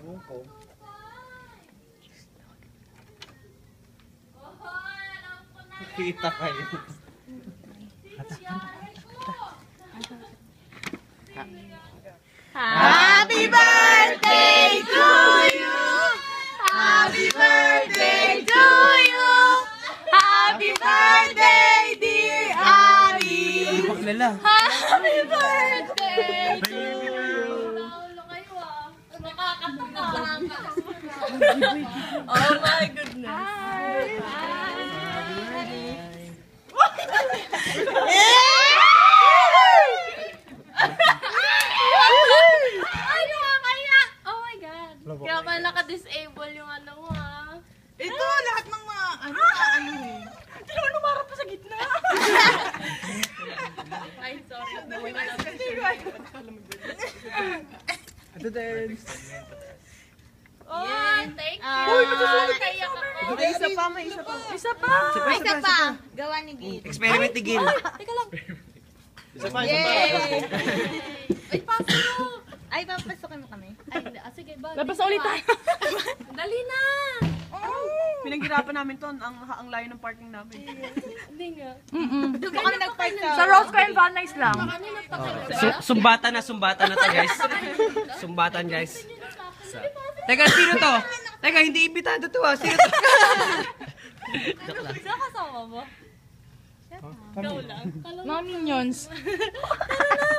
Ewan ko. Kita kayo. Happy birthday to you! Happy birthday to you! Happy birthday, dear Ari! Happy birthday to you! Naulo kayo ah. Nakakatawa. Oh my goodness. Ay, nakakaya! Oh my God. Kaya pala naka-disable yung ano mo ah. Ito, lahat ng mga ano eh. Hindi naman umarap pa sa gitna. Ay, sorry. Ito din. Yeah, thank you. Uy, naiyak ako. May isa pa, may isa pa. Isa pa. Isa pa. Gawa ni Gil. Experiment ni Gil. Teka lang. Isa pa. Ay, pasok. Ay, papasukin mo kami. Ay, hindi. Ah, sige ba? Labas na ulit tayo. Dali na. Pinaghirapan namin to, ang layo ng parking namin. Hindi nga. Doon kami nag-park Sa Rose Coin Van Nice lang. Ano nagpakita? Sumbatan na to guys. Sumbatan guys. Teka, sino to? Teka, hindi imbitado to ah. Sino to? Sino kasama mo? Ikaw lang. Mga minions. Tara na,